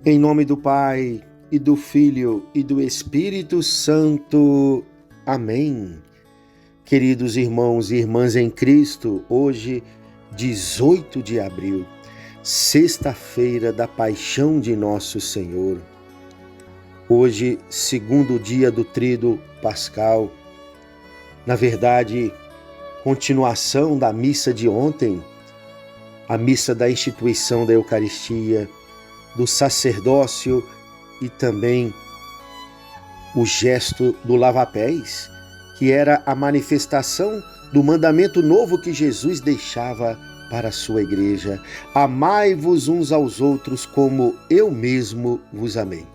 Em nome do Pai, e do Filho, e do Espírito Santo. Amém. Queridos irmãos e irmãs em Cristo, hoje, 18 de abril, sexta-feira da Paixão de Nosso Senhor. Hoje, segundo dia do Tríduo Pascal. Na verdade, continuação da missa de ontem, a missa da instituição da Eucaristia, do sacerdócio e também o gesto do lava-pés, que era a manifestação do mandamento novo que Jesus deixava para a sua igreja. Amai-vos uns aos outros como eu mesmo vos amei.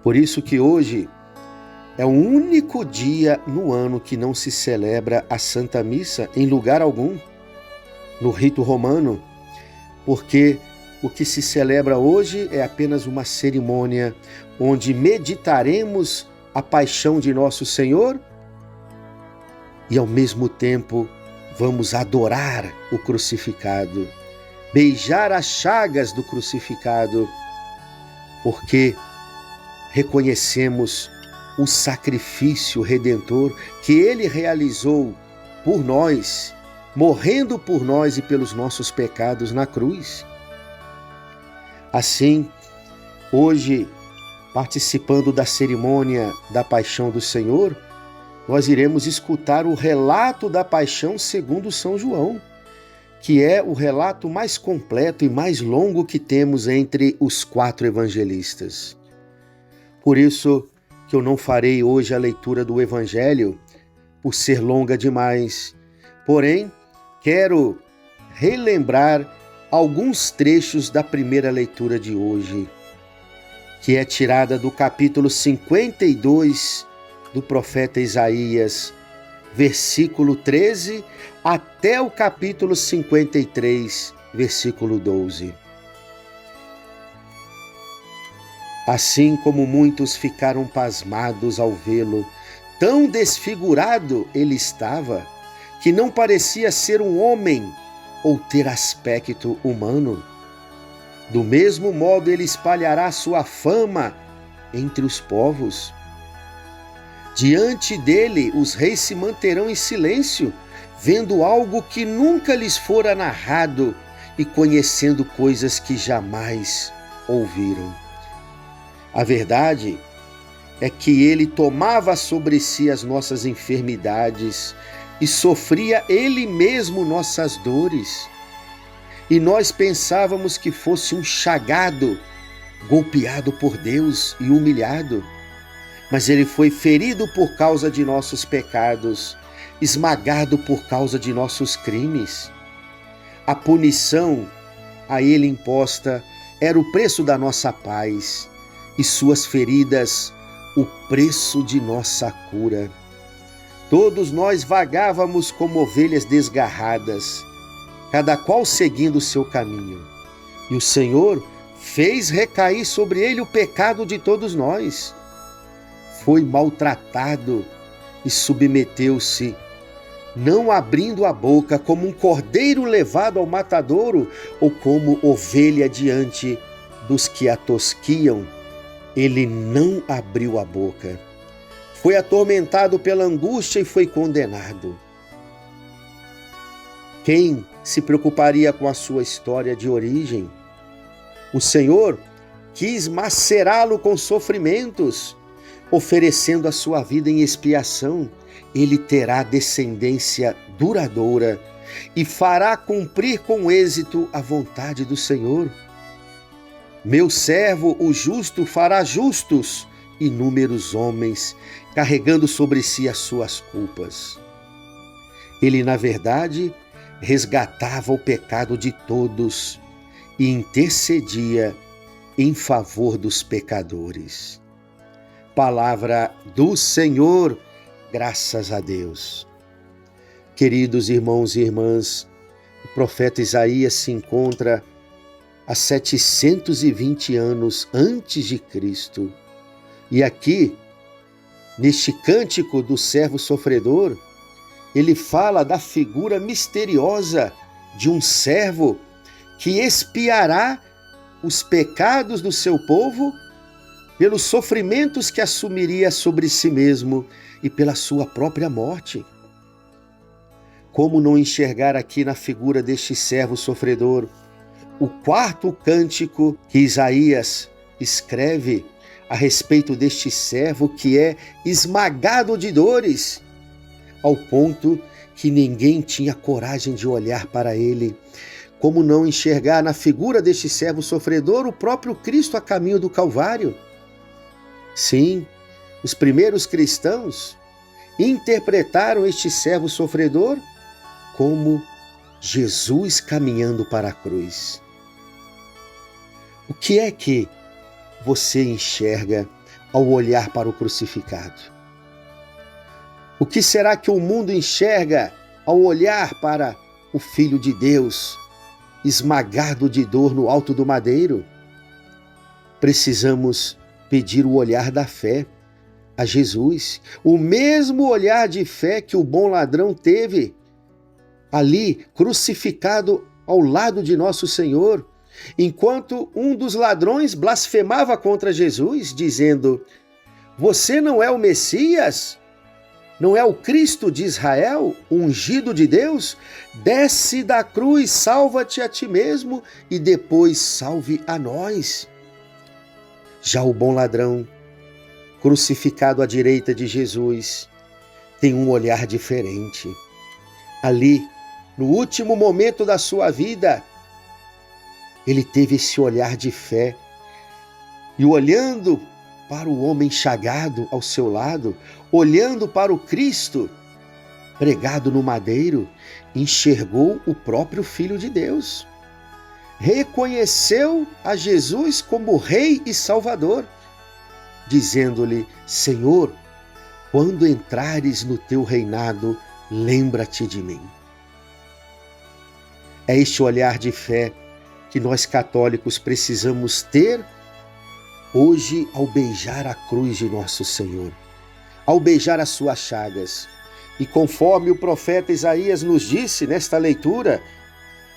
Por isso que hoje é o único dia no ano que não se celebra a Santa Missa em lugar algum, no rito romano, porque o que se celebra hoje é apenas uma cerimônia onde meditaremos a paixão de nosso Senhor e, ao mesmo tempo, vamos adorar o crucificado, beijar as chagas do crucificado, porque reconhecemos o sacrifício redentor que Ele realizou por nós, morrendo por nós e pelos nossos pecados na cruz. Assim, hoje, participando da cerimônia da Paixão do Senhor, nós iremos escutar o relato da Paixão segundo São João, que é o relato mais completo e mais longo que temos entre os 4 evangelistas. Por isso que eu não farei hoje a leitura do Evangelho, por ser longa demais, porém, quero relembrar alguns trechos da primeira leitura de hoje, que é tirada do capítulo 52 do profeta Isaías, versículo 13, até o capítulo 53, versículo 12. Assim como muitos ficaram pasmados ao vê-lo, tão desfigurado ele estava, que não parecia ser um homem ou ter aspecto humano. Do mesmo modo ele espalhará sua fama entre os povos. Diante dele os reis se manterão em silêncio, vendo algo que nunca lhes fora narrado e conhecendo coisas que jamais ouviram. A verdade é que ele tomava sobre si as nossas enfermidades e sofria ele mesmo nossas dores. E nós pensávamos que fosse um chagado, golpeado por Deus e humilhado. Mas ele foi ferido por causa de nossos pecados, esmagado por causa de nossos crimes. A punição a ele imposta era o preço da nossa paz, e suas feridas o preço de nossa cura. Todos nós vagávamos como ovelhas desgarradas, cada qual seguindo o seu caminho. E o Senhor fez recair sobre ele o pecado de todos nós. Foi maltratado e submeteu-se, não abrindo a boca, como um cordeiro levado ao matadouro ou como ovelha diante dos que a tosquiam. Ele não abriu a boca. Foi atormentado pela angústia e foi condenado. Quem se preocuparia com a sua história de origem? O Senhor quis macerá-lo com sofrimentos, oferecendo a sua vida em expiação. Ele terá descendência duradoura e fará cumprir com êxito a vontade do Senhor. Meu servo, o justo, fará justos inúmeros homens, carregando sobre si as suas culpas. Ele, na verdade, resgatava o pecado de todos e intercedia em favor dos pecadores. Palavra do Senhor, graças a Deus. Queridos irmãos e irmãs, o profeta Isaías se encontra há 720 anos antes de Cristo. E aqui, neste cântico do servo sofredor, ele fala da figura misteriosa de um servo que expiará os pecados do seu povo, pelos sofrimentos que assumiria sobre si mesmo e pela sua própria morte. Como não enxergar aqui na figura deste servo sofredor o quarto cântico que Isaías escreve a respeito deste servo que é esmagado de dores, ao ponto que ninguém tinha coragem de olhar para ele? Como não enxergar na figura deste servo sofredor o próprio Cristo a caminho do Calvário? Sim, os primeiros cristãos interpretaram este servo sofredor como Jesus caminhando para a cruz. O que é que você enxerga ao olhar para o crucificado? O que será que o mundo enxerga ao olhar para o Filho de Deus, esmagado de dor no alto do madeiro? Precisamos pedir o olhar da fé a Jesus, o mesmo olhar de fé que o bom ladrão teve ali crucificado ao lado de nosso Senhor, enquanto um dos ladrões blasfemava contra Jesus, dizendo: "Você não é o Messias? Não é o Cristo de Israel, o ungido de Deus? Desce da cruz, salva-te a ti mesmo e depois salve a nós." Já o bom ladrão, crucificado à direita de Jesus, tem um olhar diferente. Ali, no último momento da sua vida, ele teve esse olhar de fé e, olhando para o homem chagado ao seu lado, olhando para o Cristo pregado no madeiro, enxergou o próprio Filho de Deus. Reconheceu a Jesus como Rei e Salvador, dizendo-lhe: "Senhor, quando entrares no teu reinado, lembra-te de mim." É este olhar de fé que nós católicos precisamos ter hoje ao beijar a cruz de nosso Senhor, ao beijar as suas chagas. E conforme o profeta Isaías nos disse nesta leitura,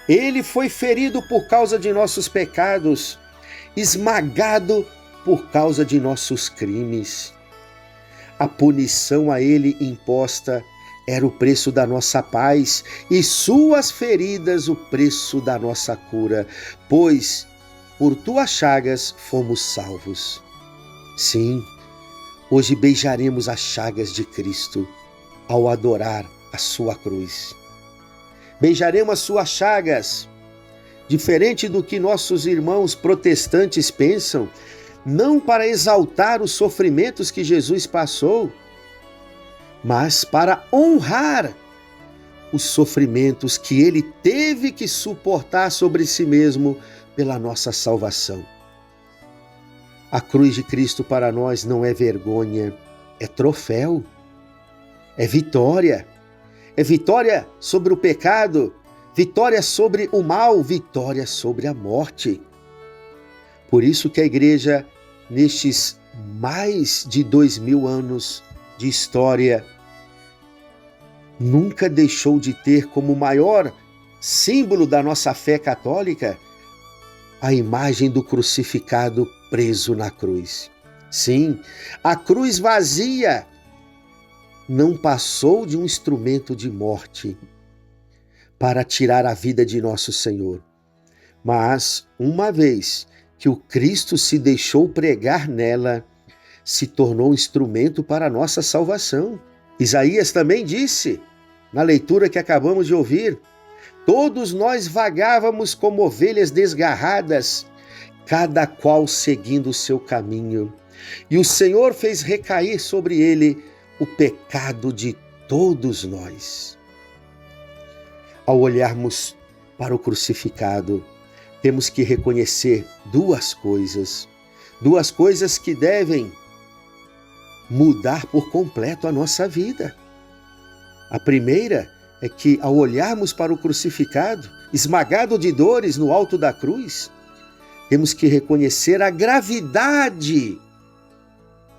ele foi ferido por causa de nossos pecados, esmagado por causa de nossos crimes. A punição a ele imposta era o preço da nossa paz, e suas feridas o preço da nossa cura, pois por tuas chagas fomos salvos. Sim, hoje beijaremos as chagas de Cristo ao adorar a sua cruz. Beijaremos as suas chagas, diferente do que nossos irmãos protestantes pensam, não para exaltar os sofrimentos que Jesus passou, mas para honrar os sofrimentos que ele teve que suportar sobre si mesmo pela nossa salvação. A cruz de Cristo para nós não é vergonha, é troféu, é vitória. É vitória sobre o pecado, vitória sobre o mal, vitória sobre a morte. Por isso que a igreja, nestes mais de 2000 anos de história, nunca deixou de ter como maior símbolo da nossa fé católica a imagem do crucificado preso na cruz. Sim, a cruz vazia não passou de um instrumento de morte para tirar a vida de nosso Senhor. Mas, uma vez que o Cristo se deixou pregar nela, se tornou instrumento para a nossa salvação. Isaías também disse, na leitura que acabamos de ouvir: "Todos nós vagávamos como ovelhas desgarradas, cada qual seguindo o seu caminho. E o Senhor fez recair sobre ele o pecado de todos nós." Ao olharmos para o crucificado, temos que reconhecer duas coisas que devem mudar por completo a nossa vida. A primeira é que, ao olharmos para o crucificado, esmagado de dores no alto da cruz, temos que reconhecer a gravidade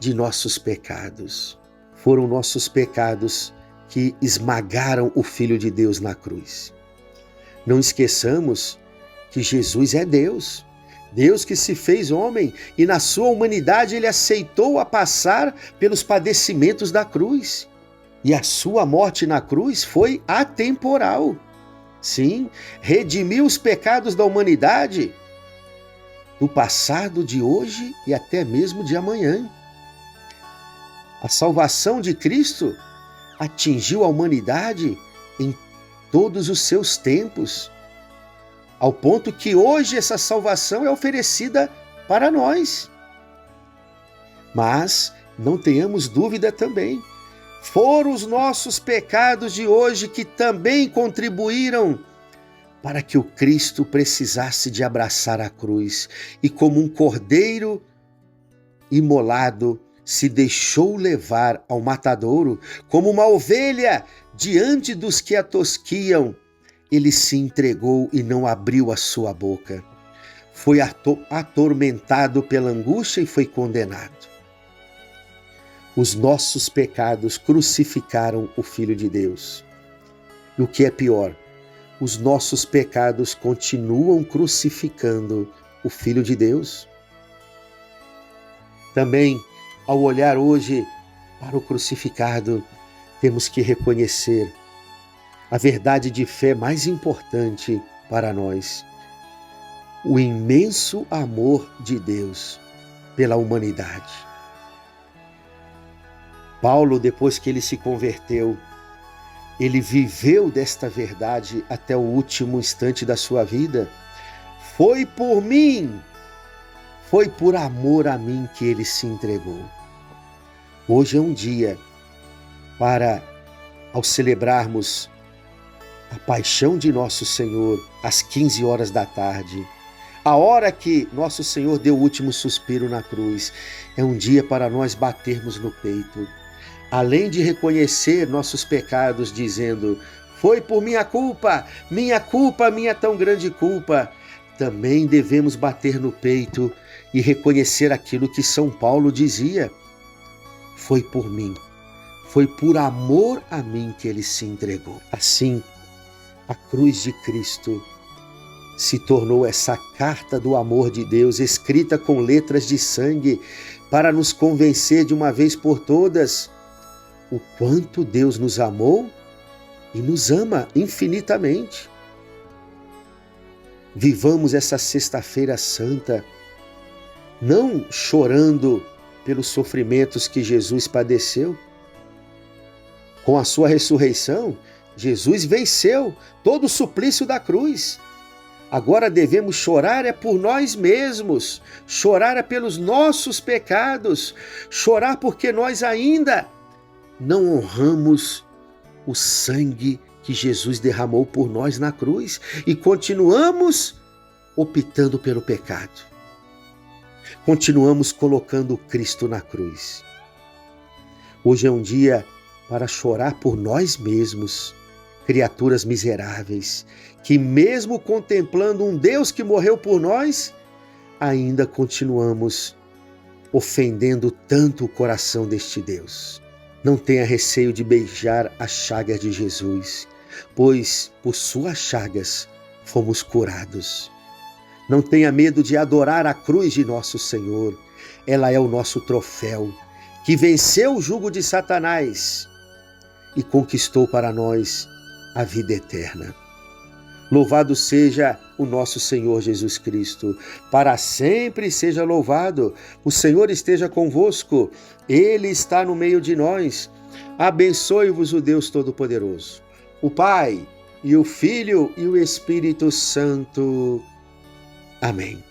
de nossos pecados. Foram nossos pecados que esmagaram o Filho de Deus na cruz. Não esqueçamos que Jesus é Deus. Deus que se fez homem e na sua humanidade ele aceitou a passar pelos padecimentos da cruz. E a sua morte na cruz foi atemporal. Sim, redimiu os pecados da humanidade, do passado, de hoje e até mesmo de amanhã. A salvação de Cristo atingiu a humanidade em todos os seus tempos, ao ponto que hoje essa salvação é oferecida para nós. Mas não tenhamos dúvida também, foram os nossos pecados de hoje que também contribuíram para que o Cristo precisasse de abraçar a cruz e como um cordeiro imolado se deixou levar ao matadouro, como uma ovelha diante dos que a tosquiam, ele se entregou e não abriu a sua boca. Foi atormentado pela angústia e foi condenado. Os nossos pecados crucificaram o Filho de Deus. E o que é pior, os nossos pecados continuam crucificando o Filho de Deus. Também, ao olhar hoje para o crucificado, temos que reconhecer a verdade de fé mais importante para nós: o imenso amor de Deus pela humanidade. Paulo, depois que ele se converteu, ele viveu desta verdade até o último instante da sua vida. Foi por mim, foi por amor a mim que ele se entregou. Hoje é um dia para, ao celebrarmos a paixão de nosso Senhor, às 15 horas da tarde, a hora que nosso Senhor deu o último suspiro na cruz, é um dia para nós batermos no peito. Além de reconhecer nossos pecados, dizendo, foi por minha culpa, minha tão grande culpa, também devemos bater no peito e reconhecer aquilo que São Paulo dizia: foi por mim, foi por amor a mim que ele se entregou. Assim, a cruz de Cristo se tornou essa carta do amor de Deus, escrita com letras de sangue, para nos convencer de uma vez por todas o quanto Deus nos amou e nos ama infinitamente. Vivamos essa Sexta-feira Santa, não chorando pelos sofrimentos que Jesus padeceu. Com a sua ressurreição, Jesus venceu todo o suplício da cruz. Agora devemos chorar por nós mesmos, chorar pelos nossos pecados, chorar porque nós ainda não honramos o sangue que Jesus derramou por nós na cruz e continuamos optando pelo pecado. Continuamos colocando Cristo na cruz. Hoje é um dia para chorar por nós mesmos, criaturas miseráveis, que mesmo contemplando um Deus que morreu por nós, ainda continuamos ofendendo tanto o coração deste Deus. Não tenha receio de beijar as chagas de Jesus, pois por suas chagas fomos curados. Não tenha medo de adorar a cruz de nosso Senhor. Ela é o nosso troféu, que venceu o jugo de Satanás e conquistou para nós a vida eterna. Louvado seja o nosso Senhor Jesus Cristo, para sempre seja louvado. O Senhor esteja convosco, Ele está no meio de nós. Abençoe-vos o Deus Todo-Poderoso, o Pai, e o Filho, e o Espírito Santo. Amém.